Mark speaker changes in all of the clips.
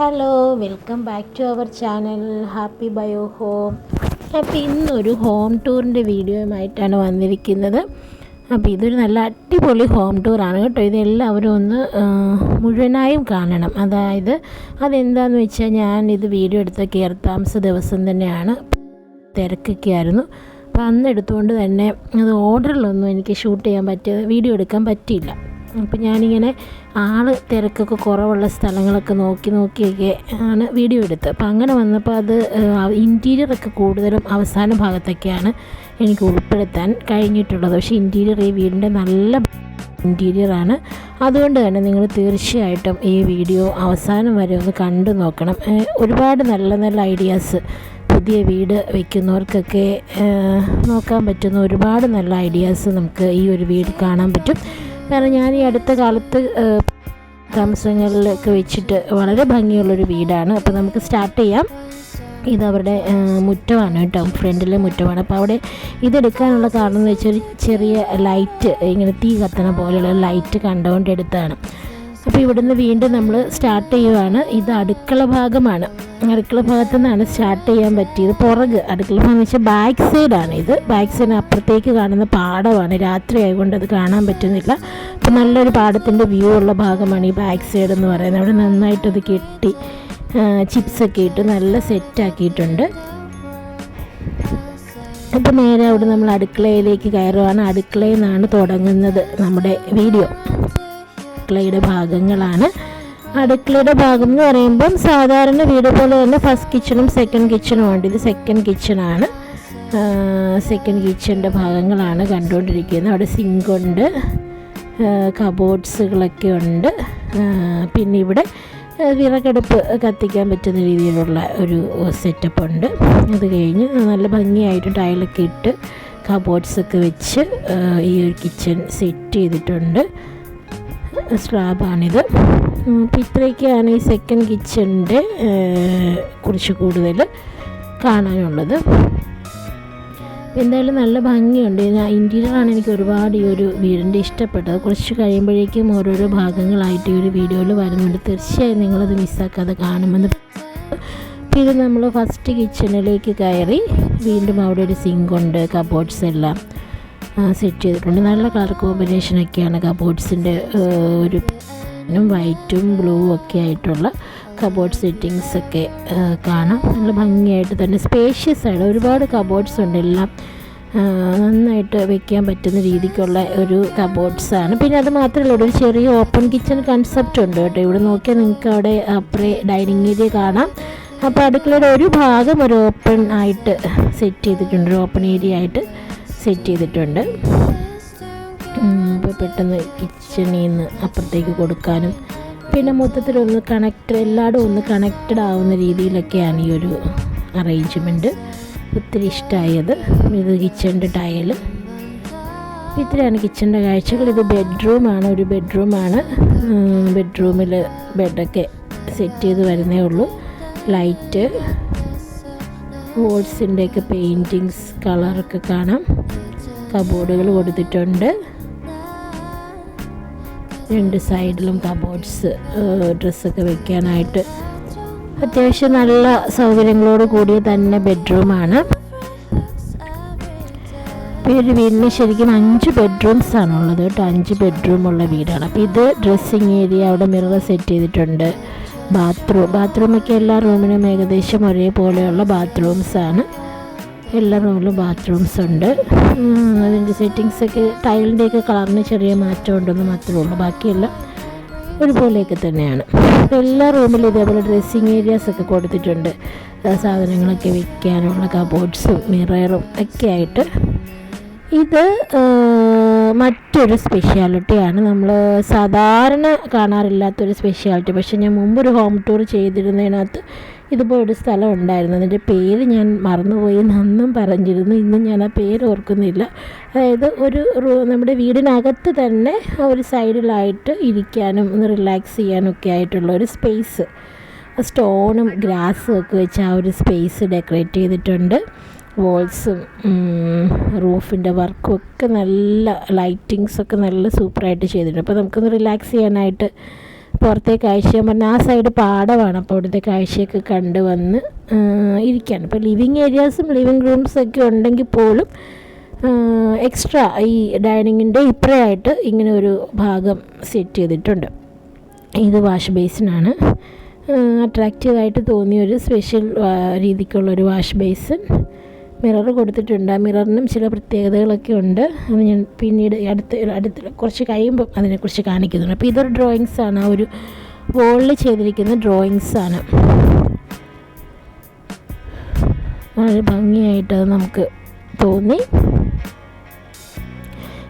Speaker 1: Hello, welcome back to our channel happy bio home. അപ്പോൾ ഇന്നൊരു home ടൂറിൻ്റെ വീഡിയോയുമായിട്ടാണ് വന്നിരിക്കുന്നത്. അപ്പോൾ ഇതൊരു നല്ല അടിപൊളി ഹോം ടൂറാണ് കേട്ടോ. ഇതെല്ലാവരും ഒന്ന് മുഴുവനായും കാണണം. അതായത് അതെന്താണെന്ന് വെച്ചാൽ ഞാനിത് വീഡിയോ എടുത്ത കയറിത്താമസ ദിവസം തന്നെയാണ്, തിരക്കൊക്കെ ആയിരുന്നു. അപ്പോൾ അന്ന് എടുത്തുകൊണ്ട് തന്നെ അത് ഓർഡറിലൊന്നും എനിക്ക് ഷൂട്ട് ചെയ്യാൻ വീഡിയോ എടുക്കാൻ പറ്റിയില്ല. അപ്പോൾ ഞാനിങ്ങനെ തിരക്കൊക്കെ കുറവുള്ള സ്ഥലങ്ങളൊക്കെ നോക്കിയൊക്കെ ആണ് വീഡിയോ എടുത്തത്. അപ്പോൾ അങ്ങനെ വന്നപ്പോൾ അത് ഇൻറ്റീരിയറൊക്കെ കൂടുതലും അവസാന ഭാഗത്തൊക്കെയാണ് എനിക്ക് ഉൾപ്പെടുത്താൻ കഴിഞ്ഞിട്ടുള്ളത്. പക്ഷേ ഇൻറ്റീരിയർ ഈ വീടിൻ്റെ നല്ല ഇൻറ്റീരിയറാണ്. അതുകൊണ്ട് തന്നെ നിങ്ങൾ തീർച്ചയായിട്ടും ഈ വീഡിയോ അവസാനം വരെ ഒന്ന് കണ്ടു നോക്കണം. ഒരുപാട് നല്ല നല്ല ഐഡിയാസ് പുതിയ വീട് വയ്ക്കുന്നവർക്കൊക്കെ നോക്കാൻ പറ്റുന്ന ഒരുപാട് നല്ല ഐഡിയാസ് നമുക്ക് ഈ ഒരു വീട് കാണാൻ പറ്റും. കാരണം ഞാൻ ഈ അടുത്ത കാലത്ത് താമസങ്ങളിലൊക്കെ വെച്ചിട്ട് വളരെ ഭംഗിയുള്ളൊരു വീടാണ്. അപ്പോൾ നമുക്ക് സ്റ്റാർട്ട് ചെയ്യാം. ഇതവരുടെ മുറ്റമാണ് കേട്ടോ, ഫ്രണ്ടിലെ മുറ്റമാണ്. അപ്പോൾ അവിടെ ഇതെടുക്കാനുള്ള കാരണം എന്ന് വെച്ചാൽ ഒരു ചെറിയ ലൈറ്റ്, ഇങ്ങനെ തീ കത്തണ പോലെയുള്ള ലൈറ്റ് കണ്ടുകൊണ്ട് എടുത്താണ്. അപ്പോൾ ഇവിടുന്ന് വീണ്ടും നമ്മൾ സ്റ്റാർട്ട് ചെയ്യുവാണ്. ഇത് അടുക്കള ഭാഗമാണ്. അടുക്കള ഭാഗത്തു നിന്നാണ് സ്റ്റാർട്ട് ചെയ്യാൻ പറ്റിയത്. പുറക് അടുക്കള ഭാഗം എന്ന് വെച്ചാൽ ബാക്ക് സൈഡാണ്. ഇത് ബാക്ക് സൈഡിന് അപ്പുറത്തേക്ക് കാണുന്ന പാടമാണ്. രാത്രി ആയതുകൊണ്ട് അത് കാണാൻ പറ്റുന്നില്ല. അപ്പോൾ നല്ലൊരു പാടത്തിൻ്റെ വ്യൂ ഉള്ള ഭാഗമാണ് ഈ ബാക്ക് സൈഡ് എന്ന് പറയുന്നത്. അവിടെ നന്നായിട്ടത് കെട്ടി ചിപ്സൊക്കെ ഇട്ട് നല്ല സെറ്റാക്കിയിട്ടുണ്ട്. അപ്പോൾ നേരെ അവിടെ നമ്മൾ അടുക്കളയിലേക്ക് കയറുവാണ്. അടുക്കളയിൽ നിന്നാണ് തുടങ്ങുന്നത് നമ്മുടെ വീഡിയോ. അടുക്കളയുടെ ഭാഗങ്ങളാണ്. അടുക്കളയുടെ ഭാഗം എന്ന് പറയുമ്പം സാധാരണ വീട് പോലെ തന്നെ ഫസ്റ്റ് കിച്ചണും സെക്കൻഡ് കിച്ചണും ഉണ്ട്. ഇത് സെക്കൻഡ് കിച്ചണാണ്. സെക്കൻഡ് കിച്ചണിൻ്റെ ഭാഗങ്ങളാണ് കണ്ടുകൊണ്ടിരിക്കുന്നത്. അവിടെ സിങ്കുണ്ട്, കബോർഡ്സുകളൊക്കെ ഉണ്ട്. പിന്നെ ഇവിടെ വിറകടുപ്പ് കത്തിക്കാൻ പറ്റുന്ന രീതിയിലുള്ള ഒരു സെറ്റപ്പ് ഉണ്ട്. അത് കഴിഞ്ഞ് നല്ല ഭംഗിയായിട്ട് ടൈലൊക്കെ ഇട്ട് കബോർഡ്സൊക്കെ വെച്ച് ഈ ഒരു കിച്ചൺ സെറ്റ് ചെയ്തിട്ടുണ്ട്. സ്ലാബാണിത്. അപ്പോൾ ഇത്രയൊക്കെയാണ് ഈ സെക്കൻഡ് കിച്ചണിൻ്റെ കുറിച്ച് കൂടുതൽ കാണാനുള്ളത്. എന്തായാലും നല്ല ഭംഗിയുണ്ട്. ഇൻറ്റീരിയറാണ് എനിക്ക് ഒരുപാട് ഈ ഒരു വീടിൻ്റെ ഇഷ്ടപ്പെട്ടത്. കുറച്ച് കഴിയുമ്പോഴേക്കും ഓരോരോ ഭാഗങ്ങളായിട്ട് ഈ ഒരു വീഡിയോയിൽ വരുന്നുണ്ട്. തീർച്ചയായും നിങ്ങളത് മിസ്സാക്കാതെ കാണുമെന്ന്. അപ്പോൾ ഇത് നമ്മൾ ഫസ്റ്റ് കിച്ചണിലേക്ക് കയറി വീണ്ടും അവിടെ ഒരു സിങ്കുണ്ട്, കബോർഡ്സ് എല്ലാം സെറ്റ് ചെയ്തിട്ടുണ്ട്. നല്ല കളർ കോമ്പിനേഷനൊക്കെയാണ് കബോർഡ്സിൻ്റെ, ഒരു വൈറ്റും ബ്ലൂ ഒക്കെ ആയിട്ടുള്ള കബോർഡ് സെറ്റിങ്സൊക്കെ കാണാം. നല്ല ഭംഗിയായിട്ട് തന്നെ സ്പേഷ്യസ് ആണ്. ഒരുപാട് കബോർഡ്സ് ഉണ്ട്. എല്ലാം നന്നായിട്ട് വെക്കാൻ പറ്റുന്ന രീതിക്കുള്ള ഒരു കബോർഡ്സാണ്. പിന്നെ അത് മാത്രമല്ല, ഇവിടെ ഒരു ചെറിയ ഓപ്പൺ കിച്ചൺ കൺസെപ്റ്റ് ഉണ്ട് കേട്ടോ. ഇവിടെ നോക്കിയാൽ നിങ്ങൾക്ക് അവിടെ അപ്പുറേ ഡൈനിങ് ഏരിയ കാണാം. അപ്പോൾ അടുക്കളയുടെ ഒരു ഭാഗം ഒരു ഓപ്പൺ ആയിട്ട് സെറ്റ് ചെയ്തിട്ടുണ്ട്, ഒരു ഓപ്പൺ ഏരിയ ആയിട്ട് സെറ്റ് ചെയ്തിട്ടുണ്ട്. ഇപ്പോൾ പെട്ടെന്ന് കിച്ചണിൽ നിന്ന് അപ്പുറത്തേക്ക് കൊടുക്കാനും പിന്നെ മൊത്തത്തിലൊന്ന് എല്ലായിടും ഒന്ന് കണക്റ്റഡ് ആവുന്ന രീതിയിലൊക്കെയാണ് ഈ ഒരു അറേഞ്ച്മെൻറ്റ്. ഒത്തിരി ഇഷ്ടമായത്. ഇത് കിച്ചണിൻ്റെ ടൈല്. ഇത്രയാണ് കിച്ചണിൻ്റെ കാഴ്ചകൾ. ഇത് ബെഡ്റൂമാണ്, ഒരു ബെഡ്റൂമാണ്. ബെഡ്റൂമിൽ ബെഡൊക്കെ സെറ്റ് ചെയ്ത് വരുന്നേ ഉള്ളൂ. ലൈറ്റ്, വോൾസിൻ്റെയൊക്കെ പെയിൻറ്റിങ്സ്, കളറൊക്കെ കാണാം. കബോർഡുകൾ കൊടുത്തിട്ടുണ്ട്. രണ്ട് സൈഡിലും കബോർഡ്സ്, ഡ്രസ്സൊക്കെ വെക്കാനായിട്ട് അത്യാവശ്യം നല്ല സൗകര്യങ്ങളോട് കൂടിയ തന്നെ ബെഡ്റൂമാണ്. അപ്പോൾ ഈ ഒരു വീടിന് ശരിക്കും 5 ബെഡ്റൂംസാണുള്ളത് കേട്ടോ. 5 ബെഡ്റൂമുള്ള വീടാണ്. അപ്പോൾ ഇത് ഡ്രസ്സിങ് ഏരിയ, അവിടെ മിറർ സെറ്റ് ചെയ്തിട്ടുണ്ട്. ബാത്റൂമൊക്കെ എല്ലാ റൂമിനും ഏകദേശം ഒരേപോലെയുള്ള ബാത്റൂംസാണ്. എല്ലാ റൂമിലും ബാത്റൂംസ് ഉണ്ട്. അതിൻ്റെ സെറ്റിങ്സൊക്കെ ടൈലിൻ്റെയൊക്കെ കളറിന് ചെറിയ മാറ്റം ഉണ്ടെന്ന് മാത്രമേ ഉള്ളൂ. ബാക്കിയെല്ലാം ഒരുപോലെയൊക്കെ തന്നെയാണ്. എല്ലാ റൂമിലും ഇതേപോലെ ഡ്രസ്സിങ് ഏരിയാസൊക്കെ കൊടുത്തിട്ടുണ്ട്. സാധനങ്ങളൊക്കെ വെക്കാനുള്ള കബോർഡ്സും മിററും ഒക്കെ ആയിട്ട്. ഇത് മറ്റൊരു സ്പെഷ്യാലിറ്റിയാണ്, നമ്മൾ സാധാരണ കാണാറില്ലാത്തൊരു സ്പെഷ്യാലിറ്റി. പക്ഷേ ഞാൻ മുമ്പൊരു ഹോം ടൂർ ചെയ്തിരുന്നതിനകത്ത് ഇതുപോലൊരു സ്ഥലം ഉണ്ടായിരുന്നു. അതിൻ്റെ പേര് ഞാൻ മറന്നുപോയി, അന്നും പറഞ്ഞിരുന്നു. ഇന്നും ഞാൻ ആ പേര് ഓർക്കുന്നില്ല. അതായത് നമ്മുടെ വീടിനകത്ത് തന്നെ ഒരു സൈഡിലായിട്ട് ഇരിക്കാനും ഒന്ന് റിലാക്സ് ചെയ്യാനും ഒക്കെ ആയിട്ടുള്ള ഒരു സ്പേസ്, സ്റ്റോണും ഗ്രാസും ഒക്കെ വെച്ച് ആ ഒരു സ്പേസ് ഡെക്കറേറ്റ് ചെയ്തിട്ടുണ്ട്. വോൾസും റൂഫിൻ്റെ വർക്കും ഒക്കെ നല്ല ലൈറ്റിങ്സൊക്കെ നല്ല സൂപ്പറായിട്ട് ചെയ്തിട്ടുണ്ട്. അപ്പോൾ നമുക്കൊന്ന് റിലാക്സ് ചെയ്യാനായിട്ട് പുറത്തെ കാഴ്ച പറഞ്ഞാൽ ആ സൈഡ് പാടമാണ്. അപ്പോൾ അവിടുത്തെ കാഴ്ചയൊക്കെ കണ്ട് വന്ന് ഇരിക്കുകയാണ്. ഇപ്പോൾ ലിവിങ് ഏരിയാസും ലിവിങ് റൂംസൊക്കെ ഉണ്ടെങ്കിൽ പോലും എക്സ്ട്രാ ഈ ഡൈനിങ്ങിൻ്റെ ഇപ്പുറമായിട്ട് ഇങ്ങനെ ഒരു ഭാഗം സെറ്റ് ചെയ്തിട്ടുണ്ട്. ഇത് വാഷ് ബേസിനാണ്. അട്രാക്റ്റീവായിട്ട് തോന്നിയൊരു സ്പെഷ്യൽ രീതിക്കുള്ളൊരു വാഷ് ബേസിൻ. മിറർ കൊടുത്തിട്ടുണ്ട്. ആ മിററിനും ചില പ്രത്യേകതകളൊക്കെ ഉണ്ട്. അത് ഞാൻ പിന്നീട് അടുത്ത് കുറച്ച് കഴിയുമ്പം അതിനെക്കുറിച്ച് കാണിക്കുന്നുണ്ട്. അപ്പോൾ ഇതൊരു ഡ്രോയിങ്സാണ്. ആ ഒരു വോളിൽ ചെയ്തിരിക്കുന്ന ഡ്രോയിങ്സാണ്. വളരെ ഭംഗിയായിട്ട് അത് നമുക്ക് തോന്നി.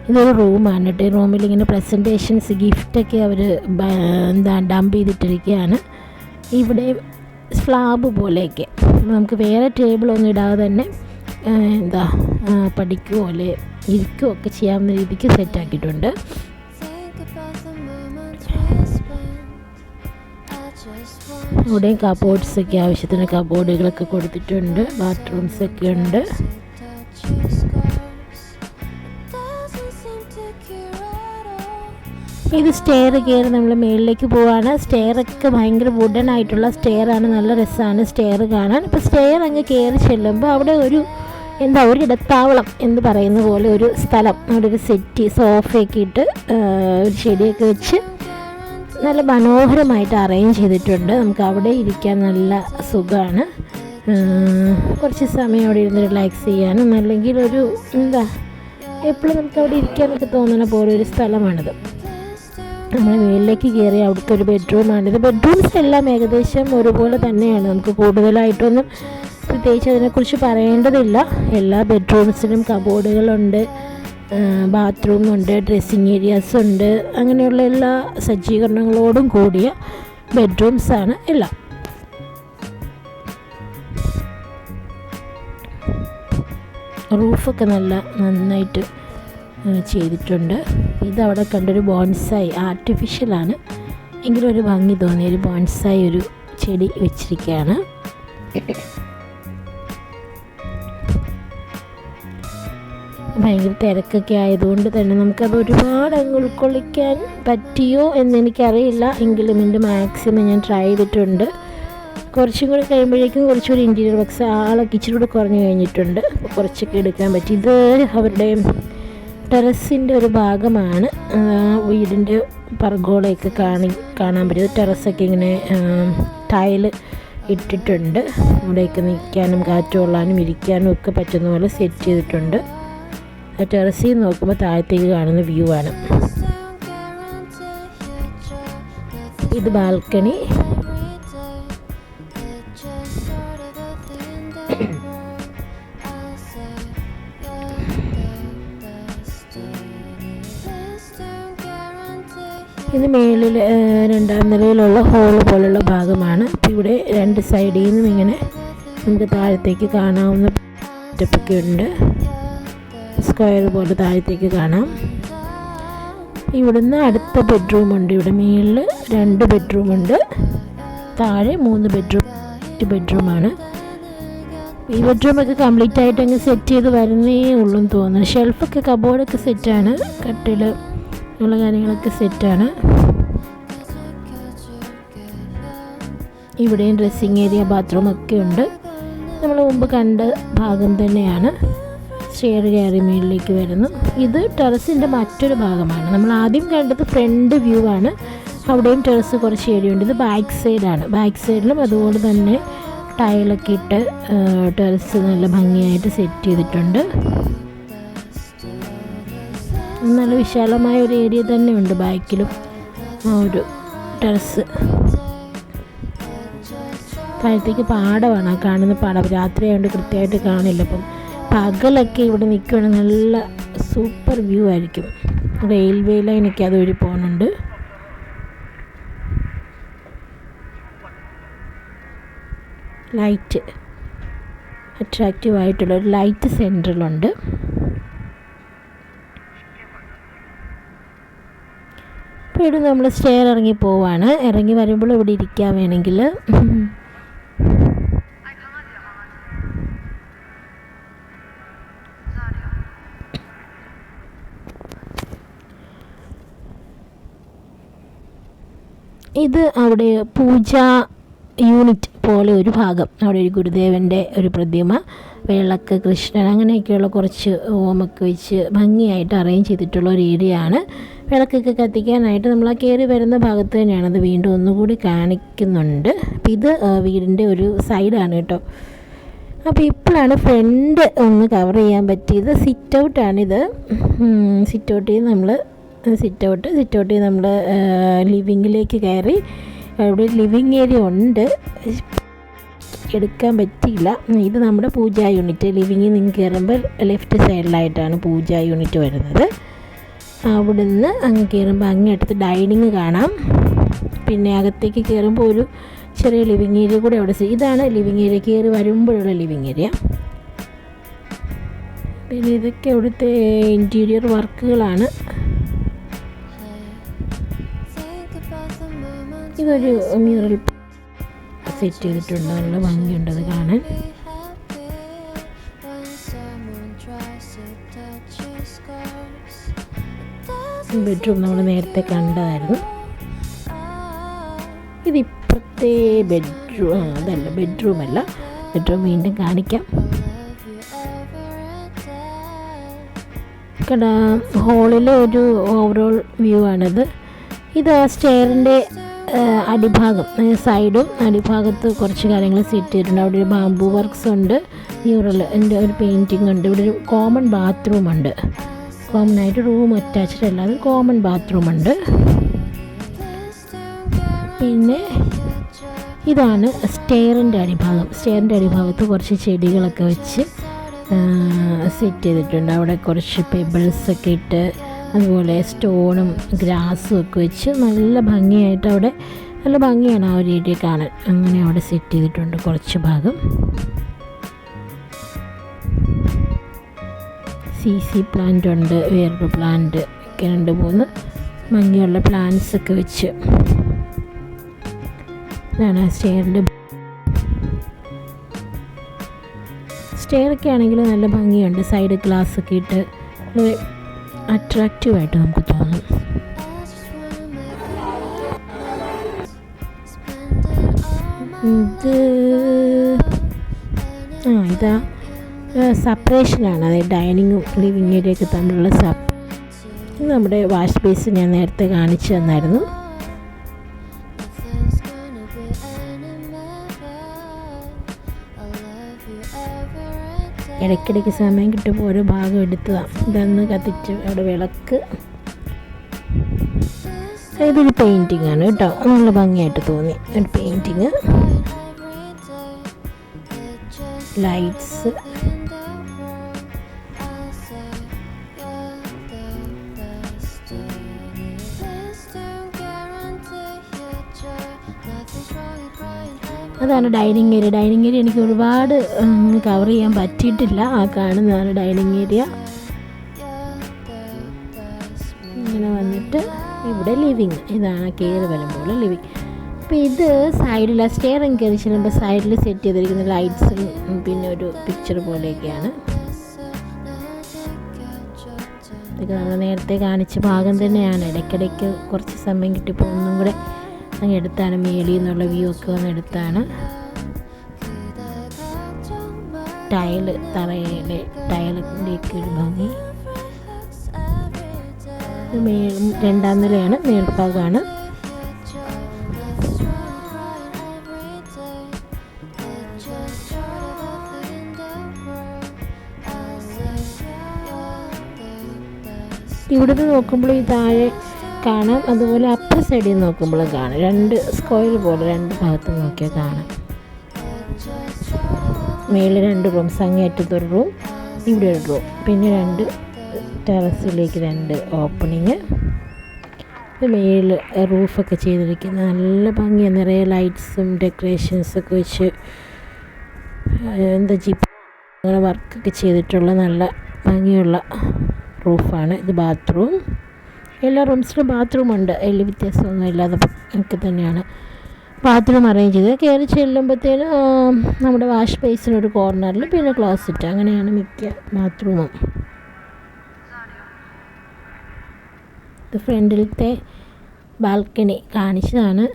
Speaker 1: ഇതൊരു റൂമാണ് കേട്ടോ. ഈ റൂമിൽ ഇങ്ങനെ പ്രസൻറ്റേഷൻസ് ഗിഫ്റ്റൊക്കെ അവർ ഡംപ് ചെയ്തിട്ടിരിക്കുകയാണ്. ഇവിടെ സ്ലാബ് പോലെയൊക്കെ നമുക്ക് വേറെ ടേബിളൊന്നും ഇടാതെ തന്നെ പഠിക്കുകയോ അല്ലെ ഇരിക്കുകയോ ഒക്കെ ചെയ്യാവുന്ന രീതിക്ക് സെറ്റാക്കിയിട്ടുണ്ട്. ഇവിടെയും കബോർഡ്സൊക്കെ ആവശ്യത്തിന് കബോർഡുകളൊക്കെ കൊടുത്തിട്ടുണ്ട്. ബാത്റൂംസൊക്കെ ഉണ്ട്. ഇത് സ്റ്റെയർ കയറി നമ്മൾ മുകളിലേക്ക് പോവാണ്. സ്റ്റെയറൊക്കെ ഭയങ്കര വുഡൻ ആയിട്ടുള്ള സ്റ്റെയറാണ്. നല്ല രസമാണ് സ്റ്റെയർ കാണാൻ. ഇപ്പോൾ സ്റ്റെയർ അങ്ങ് കയറി ചെല്ലുമ്പോൾ അവിടെ ഒരു ഇടത്താവളം എന്ന് പറയുന്ന പോലെ ഒരു സ്ഥലം, അവിടെ ഒരു സെറ്റ് സോഫയൊക്കെ ഇട്ട് ഒരു ചെടിയൊക്കെ വെച്ച് നല്ല മനോഹരമായിട്ട് അറേഞ്ച് ചെയ്തിട്ടുണ്ട്. നമുക്ക് അവിടെ ഇരിക്കാൻ നല്ല സുഖമാണ്. കുറച്ച് സമയം അവിടെ ഇരുന്ന് റിലാക്സ് ചെയ്യാനും അല്ലെങ്കിൽ ഒരു എപ്പോഴും നമുക്ക് അവിടെ ഇരിക്കാനൊക്കെ തോന്നുന്ന പോലെ ഒരു സ്ഥലമാണിത്. നമ്മൾ മുകളിലേക്ക് കയറി അവിടുത്തെ ഒരു ബെഡ്റൂമാണിത്. ബെഡ്റൂംസ് എല്ലാം ഏകദേശം ഒരുപോലെ തന്നെയാണ്. നമുക്ക് കൂടുതലായിട്ടൊന്നും പ്രത്യേകിച്ച് അതിനെക്കുറിച്ച് പറയേണ്ടതില്ല. എല്ലാ ബെഡ്റൂംസിനും കബോർഡുകളുണ്ട്, ബാത്റൂമുണ്ട്, ഡ്രസ്സിങ് ഏരിയാസ് ഉണ്ട്. അങ്ങനെയുള്ള എല്ലാ സജ്ജീകരണങ്ങളോടും കൂടിയ ബെഡ്റൂംസാണ് എല്ലാം. റൂഫൊക്കെ നന്നായിട്ട് ചെയ്തിട്ടുണ്ട്. ഇതവിടെ കണ്ടൊരു ബോൺസായി, ആർട്ടിഫിഷ്യലാണ് എങ്കിലും ഒരു ഭംഗി തോന്നിയൊരു ബോൺസായി ഒരു ചെടി വെച്ചിരിക്കുകയാണ്. ഭയങ്കര തിരക്കൊക്കെ ആയതുകൊണ്ട് തന്നെ നമുക്കത് ഒരുപാട് അങ്ങ് ഉൾക്കൊള്ളിക്കാൻ പറ്റിയോ എന്നെനിക്കറിയില്ല. എങ്കിലും എൻ്റെ മാക്സിമം ഞാൻ ട്രൈ ചെയ്തിട്ടുണ്ട്. കുറച്ചും കൂടി കഴിയുമ്പോഴേക്കും കുറച്ചുകൂടി ഇൻറ്റീരിയർ വർക്ക്സ് ആളൊക്കെ ഇച്ചിരി കൂടെ കുറഞ്ഞു കഴിഞ്ഞിട്ടുണ്ട്. അപ്പോൾ കുറച്ചൊക്കെ എടുക്കാൻ പറ്റി. ഇത് അവരുടെ ടെറസിൻ്റെ ഒരു ഭാഗമാണ്. വീടിൻ്റെ പർഗോളയൊക്കെ കാണാൻ പറ്റും. ടെറസൊക്കെ ഇങ്ങനെ ടൈല് ഇട്ടിട്ടുണ്ട്. അവിടെയൊക്കെ നിൽക്കാനും കാറ്റ് കൊള്ളാനും ഇരിക്കാനും ഒക്കെ പറ്റുന്ന പോലെ സെറ്റ് ചെയ്തിട്ടുണ്ട്. ടെറസിൽ നോക്കുമ്പോൾ താഴത്തേക്ക് കാണുന്ന വ്യൂ ആണ്. ഇത് ബാൽക്കണി. ഇത് മേളിൽ രണ്ടാം നിലയിലുള്ള ഹോള് പോലുള്ള ഭാഗമാണ്. അപ്പോൾ ഇവിടെ രണ്ട് സൈഡിൽ നിന്നും ഇങ്ങനെ നമുക്ക് താഴത്തേക്ക് കാണാവുന്ന സ്റ്റെപ്പൊക്കെ ഉണ്ട്. സ്ക്വയർ പോലെ താഴത്തേക്ക് കാണാം. ഇവിടുന്ന് അടുത്ത ബെഡ്റൂമുണ്ട്. ഇവിടെ മേളിൽ 2 ബെഡ്റൂമുണ്ട്, താഴെ 3 ബെഡ്റൂമാണ്. ഈ ബെഡ്റൂമൊക്കെ കംപ്ലീറ്റ് ആയിട്ട് അങ്ങ് സെറ്റ് ചെയ്ത് വരുന്നേ ഉള്ളൂ എന്ന് തോന്നുന്നു. ഷെൽഫൊക്കെ കബോർഡൊക്കെ സെറ്റാണ്, കട്ടിൽ ഉള്ള കാര്യങ്ങളൊക്കെ സെറ്റാണ്. ഇവിടെയും ഡ്രസ്സിങ് ഏരിയ, ബാത്റൂമൊക്കെ ഉണ്ട്. നമ്മൾ മുമ്പ് കണ്ട ഭാഗം തന്നെയാണ്. സ്റ്റെയർ കയറി മേളിലേക്ക് വരുന്നു. ഇത് ടെറസിൻ്റെ മറ്റൊരു ഭാഗമാണ്. നമ്മൾ ആദ്യം കണ്ടത് ഫ്രണ്ട് വ്യൂ ആണ്. അവിടെയും ടെറസ് കുറച്ച് ഏരിയ ഉണ്ട്. ഇത് ബാക്ക് സൈഡാണ്. ബാക്ക് സൈഡിലും അതുപോലെ തന്നെ ടൈലൊക്കെ ഇട്ട് ടെറസ് നല്ല ഭംഗിയായിട്ട് സെറ്റ് ചെയ്തിട്ടുണ്ട്. നല്ല വിശാലമായ ഒരു ഏരിയ തന്നെ ഉണ്ട് ബാക്കിലും. ആ ഒരു ടെറസ് താഴത്തേക്ക് പാടമാണ്, ആ കാണുന്ന പാടം. രാത്രി ആയതുകൊണ്ട് കൃത്യമായിട്ട് കാണില്ല. അപ്പം പകലൊക്കെ ഇവിടെ നിൽക്കുകയാണെങ്കിൽ നല്ല സൂപ്പർ വ്യൂ ആയിരിക്കും. റെയിൽവേ ലൈനൊക്കെ അതുവഴി പോകുന്നുണ്ട്. ലൈറ്റ് അട്രാക്റ്റീവായിട്ടുള്ളൊരു ലൈറ്റ് സെൻറ്ററിലുണ്ട്. അപ്പോൾ ഇവിടെ നമ്മൾ സ്റ്റെയർ ഇറങ്ങി പോവാണ്. ഇറങ്ങി വരുമ്പോൾ ഇവിടെ ഇരിക്കാൻ വേണമെങ്കിൽ ഇത് അവിടെ പൂജ യൂണിറ്റ് പോലെ ഒരു ഭാഗം, അവിടെ ഒരു ഗുരുദേവൻ്റെ ഒരു പ്രതിമ, വിളക്ക്, കൃഷ്ണൻ, അങ്ങനെയൊക്കെയുള്ള കുറച്ച് ഓമൊക്കെ വെച്ച് ഭംഗിയായിട്ട് അറേഞ്ച് ചെയ്തിട്ടുള്ള ഒരു ഏരിയ ആണ്. വിളക്കൊക്കെ കത്തിക്കാനായിട്ട് നമ്മൾ ആ കയറി വരുന്ന ഭാഗത്ത് തന്നെയാണ്. അത് വീണ്ടും ഒന്നുകൂടി കാണിക്കുന്നുണ്ട്. അപ്പോൾ ഇത് വീടിൻ്റെ ഒരു സൈഡാണ് കേട്ടോ. അപ്പോൾ ഇപ്പോഴാണ് ഫ്രണ്ട് ഒന്ന് കവർ ചെയ്യാൻ പറ്റിയത്. സിറ്റ് ഔട്ടാണിത്. സിറ്റ് ഔട്ടിൽ നമ്മൾ ലിവിങ്ങിലേക്ക് കയറി. അവിടെ ലിവിങ് ഏരിയ ഉണ്ട്, എടുക്കാൻ പറ്റിയില്ല. ഇത് നമ്മുടെ പൂജാ യൂണിറ്റ്. ലിവിങ്ങിൽ നിന്ന് കയറുമ്പോൾ ലെഫ്റ്റ് സൈഡിലായിട്ടാണ് പൂജാ യൂണിറ്റ് വരുന്നത്. അവിടുന്ന് അങ്ങ് കയറുമ്പോൾ അങ്ങടുത്ത് ഡൈനിങ് കാണാം. പിന്നെ അകത്തേക്ക് കയറുമ്പോൾ ഒരു ചെറിയ ലിവിങ് ഏരിയ കൂടെ അവിടെ. ഇതാണ് ലിവിങ് ഏരിയ, കയറി വരുമ്പോഴുള്ള ലിവിങ് ഏരിയ. പിന്നെ ഇതൊക്കെ അവിടുത്തെ ഇൻറ്റീരിയർ വർക്കുകളാണ്. ഇതൊരു മ്യൂറൽ സെറ്റ് ചെയ്തിട്ടുണ്ട്, നല്ല ഭംഗിയുണ്ട് അത് കാണാൻ. ബെഡ്റൂം നമ്മൾ നേരത്തെ കണ്ടതായിരുന്നു. ഇതിപ്പോഴത്തെ ബെഡ്റൂം അതല്ല, ബെഡ്റൂമല്ല, ബെഡ്റൂം വീണ്ടും കാണിക്കാം. കട ഹോളിലെ ഒരു ഓവറോൾ വ്യൂ ആണിത്. ഇത് സ്റ്റെയറിൻ്റെ അടിഭാഗം, സൈഡും അടിഭാഗത്ത് കുറച്ച് കാര്യങ്ങൾ സെറ്റ് ചെയ്തിട്ടുണ്ട്. അവിടെ ഒരു ബാംബു വർക്ക്സ് ഉണ്ട്, മ്യൂറലിൻ്റെ ഒരു പെയിൻറ്റിംഗ് ഉണ്ട്. ഇവിടെ ഒരു കോമൺ ബാത്റൂം ഉണ്ട്. കോമൺ ആയിട്ട് റൂം അറ്റാച്ച്ഡ് അല്ലാതെ കോമൺ ബാത്റൂം ഉണ്ട്. പിന്നെ ഇതാണ് സ്റ്റെയറിൻ്റെ അടിഭാഗം. സ്റ്റെയറിൻ്റെ അടിഭാഗത്ത് കുറച്ച് ചെടികളൊക്കെ വെച്ച് സെറ്റ് ചെയ്തിട്ടുണ്ട്. അവിടെ കുറച്ച് പെബിൾസൊക്കെ ഇട്ട്, അതുപോലെ സ്റ്റോണും ഗ്രാസും ഒക്കെ വെച്ച് നല്ല ഭംഗിയായിട്ട്, അവിടെ നല്ല ഭംഗിയാണ് ആ ഒരു ഏരിയ കാണാൻ. അങ്ങനെ അവിടെ സെറ്റ് ചെയ്തിട്ടുണ്ട് കുറച്ച് ഭാഗം. CC പ്ലാന്റ് ഉണ്ട്, വേറൊരു പ്ലാന്റ് ഒക്കെ 2-3 ഭംഗിയുള്ള പ്ലാന്റ്സ് ഒക്കെ വെച്ച്. ഇതാണ് സ്റ്റെയറിൻ്റെ. സ്റ്റെയറൊക്കെ ആണെങ്കിൽ നല്ല ഭംഗിയുണ്ട്, സൈഡ് ഗ്ലാസ് ഒക്കെ ഇട്ട് അട്രാക്റ്റീവായിട്ട് നമുക്ക് തോന്നും. ഇതാ സെപ്പറേഷനാണ്, അതായത് ഡൈനിങ്ങും ലിവിങ് ഏരിയയൊക്കെ തമ്മിലുള്ള ഇത് നമ്മുടെ വാഷ് ബേസിൻ ഞാൻ നേരത്തെ കാണിച്ചു തന്നായിരുന്നു. ഇടയ്ക്കിടയ്ക്ക് സമയം കിട്ടുമ്പോൾ ഓരോ ഭാഗം എടുത്തതാണ്. ഇതൊന്ന് കത്തിച്ച് അവിടെ വിളക്ക്. ഇതൊരു പെയിൻറ്റിങ് ആണ് കേട്ടോ, നല്ല ഭംഗിയായിട്ട് തോന്നി. ഒരു പെയിൻറ്റിങ്, ലൈറ്റ്സ്, അതാണ് ഡൈനിങ് ഏരിയ. ഡൈനിങ് ഏരിയ എനിക്ക് ഒരുപാട് കവർ ചെയ്യാൻ പറ്റിയിട്ടില്ല. ആ കാണുന്നതാണ് ഡൈനിങ് ഏരിയ. ഇങ്ങനെ വന്നിട്ട് ഇവിടെ ലിവിങ്, ഇതാണ് കയറി വരുമ്പോൾ ലിവിങ്. അപ്പോൾ ഇത് സൈഡിൽ സ്റ്റെയറിങ് കയറി ചെല്ലുമ്പോൾ സൈഡിൽ സെറ്റ് ചെയ്തിരിക്കുന്ന ലൈറ്റ്സും പിന്നെ ഒരു പിക്ചർ പോലെയൊക്കെയാണ്. ഇതൊക്കെ നമ്മൾ നേരത്തെ കാണിച്ച ഭാഗം തന്നെയാണ്. ഇടയ്ക്കിടയ്ക്ക് കുറച്ച് സമയം കിട്ടിയപ്പോൾ ഒന്നും കൂടെ അങ്ങ് എടുത്താണ്, മേളിൽ നിന്നുള്ള വ്യൂ ഒക്കെ ഒന്ന് എടുത്താണ്. തറയിലെ ടൈലിൻ്റെയൊക്കെ ഒരു ഭംഗി. രണ്ടാം നിലയാണ്, മേൽഭാഗമാണ്. ഇവിടുന്ന് നോക്കുമ്പോൾ ഈ താഴെ കാണാം, അതുപോലെ അപ്പർ സൈഡിൽ നോക്കുമ്പോഴും കാണാം. 2 സ്ക്വയർ പോലെ 2 ഭാഗത്ത് നോക്കിയാൽ കാണാം. മേളിൽ 2 റൂംസ്, അങ്ങേയറ്റത്തൊരു റൂം, ഇവിടെ ഒരു റൂം, പിന്നെ 2 ടെറസിലേക്ക് 2 ഓപ്പണിങ്. മേളിൽ റൂഫൊക്കെ ചെയ്തിരിക്കുന്ന നല്ല ഭംഗിയാണ്. നിറയെ ലൈറ്റ്സും ഡെക്കറേഷൻസൊക്കെ വെച്ച് ജിപ്പ് അങ്ങനെ വർക്കൊക്കെ ചെയ്തിട്ടുള്ള നല്ല ഭംഗിയുള്ള റൂഫാണ്. ഇത് ബാത്റൂം. എല്ലാ റൂംസിലും ബാത്റൂം ഉണ്ട്, വലിയ വ്യത്യാസമൊന്നും ഇല്ലാതെ ഒക്കെ തന്നെയാണ് ബാത്റൂം അറേഞ്ച് ചെയ്ത്. കയറി ചെല്ലുമ്പോഴത്തേനും നമ്മുടെ വാഷ് ബേസിനൊരു കോർണറിൽ പിന്നെ ക്ലോസറ്റ്, അങ്ങനെയാണ് മിക്ക ബാത്റൂമും. ഇത് ഫ്രണ്ടിലത്തെ ബാൽക്കണി കാണിച്ചതാണ്.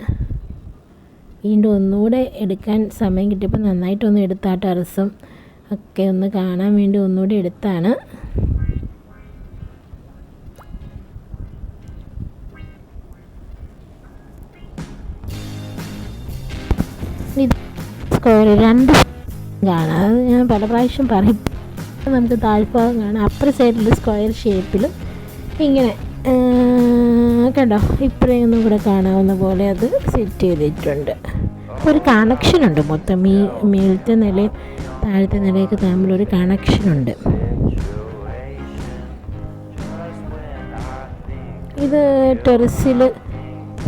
Speaker 1: വീണ്ടും ഒന്നുകൂടെ എടുക്കാൻ സമയം കിട്ടിയപ്പോൾ നന്നായിട്ടൊന്ന് എടുത്താ ടെറസും ഒക്കെ ഒന്ന് കാണാൻ വേണ്ടി ഒന്നുകൂടി എടുത്താണ്. സ്ക്വയർ 2 കാണാം. അത് ഞാൻ പല പ്രാവശ്യം പറയും. നമുക്ക് താഴ്ഭാഗം കാണാം, അപ്പുറ സൈഡിൽ സ്ക്വയർ ഷേപ്പിലും ഇങ്ങനെ കണ്ടോ ഇപ്പഴൊന്നും കൂടെ കാണാവുന്ന പോലെ അത് സെറ്റ് ചെയ്തിട്ടുണ്ട്. ഒരു കണക്ഷനുണ്ട്, മൊത്തം ഈ മേലത്തെ നിലയും താഴത്തെ നിലയൊക്കെ തമ്മിലൊരു കണക്ഷനുണ്ട്. ഇത് ടെറസിൽ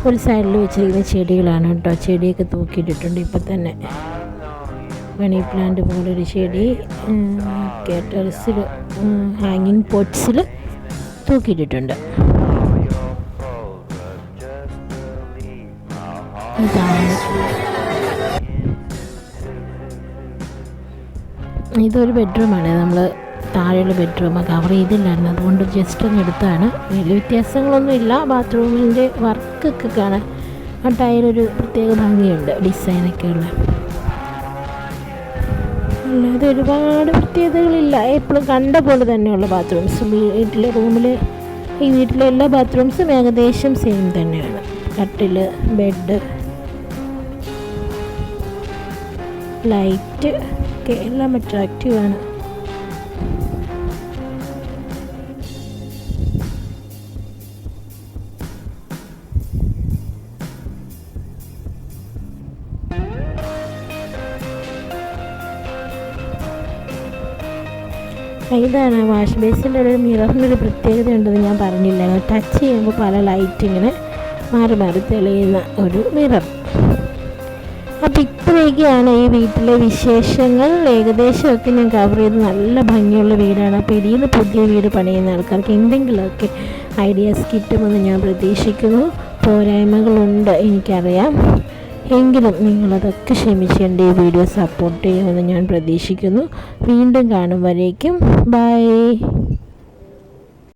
Speaker 1: ഒരു സൈഡിൽ വെച്ചിരിക്കുന്ന ചെടികളാണ് കേട്ടോ. ചെടിയൊക്കെ തൂക്കിയിട്ടിട്ടുണ്ട്. ഇപ്പം തന്നെ മണി പ്ലാന്റ് പോലൊരു ചെടി ടെറസിൽ ഹാങ്ങിങ് പോട്ട്സിൽ തൂക്കിയിട്ടിട്ടുണ്ട്. ഇതൊരു ബെഡ്റൂമാണ്. നമ്മൾ താഴെയുള്ള ബെഡ്റൂം കവർ ചെയ്തില്ലായിരുന്നു, അതുകൊണ്ട് ജസ്റ്റ് ഒന്ന് എടുത്താണ്. വലിയ വ്യത്യാസങ്ങളൊന്നും ഇല്ല. ബാത്റൂമിൻ്റെ വർക്കൊക്കെ കാണാൻ ആ ടൈലൊരു പ്രത്യേക ഭംഗിയുണ്ട്, ഡിസൈനൊക്കെ ഉള്ള. അല്ലാതെ ഒരുപാട് പ്രത്യേകതകളില്ല. എപ്പോഴും കണ്ട പോലെ തന്നെയുള്ള ബാത്റൂംസ് വീട്ടിലെ ഈ വീട്ടിലെ എല്ലാ ബാത്റൂംസും ഏകദേശം സെയിം തന്നെയാണ്. കട്ടിൽ, ബെഡ്, ലൈറ്റ് ഒക്കെ എല്ലാം അട്രാക്റ്റീവാണ്. ഇതാണ് വാഷ് ബേസിൻ്റെ ഒരു മിററിനൊരു പ്രത്യേകത ഉണ്ടെന്ന് ഞാൻ പറഞ്ഞില്ല. ടച്ച് ചെയ്യുമ്പോൾ പല ലൈറ്റ് ഇങ്ങനെ മാറി മാറി തെളിയുന്ന ഒരു മിറർ. അപ്പോൾ ഇത്രയൊക്കെയാണ് ഈ വീട്ടിലെ വിശേഷങ്ങൾ. ഏകദേശമൊക്കെ ഞാൻ കവർ ചെയ്ത് നല്ല ഭംഗിയുള്ള വീടാണ്. അപ്പോൾ ഇതിൽ പുതിയ വീട് പണിയുന്ന ആൾക്കാർക്ക് എന്തെങ്കിലുമൊക്കെ ഐഡിയാസ് കിട്ടുമെന്ന് ഞാൻ പ്രതീക്ഷിക്കുന്നു. പോരായ്മകളുണ്ട് എനിക്കറിയാം, എങ്കിലും നിങ്ങളതൊക്കെ ക്ഷമിച്ച് എൻ്റെ ഈ വീഡിയോ സപ്പോർട്ട് ചെയ്യുമെന്ന് ഞാൻ പ്രതീക്ഷിക്കുന്നു. വീണ്ടും കാണും വരേക്കും ബൈ.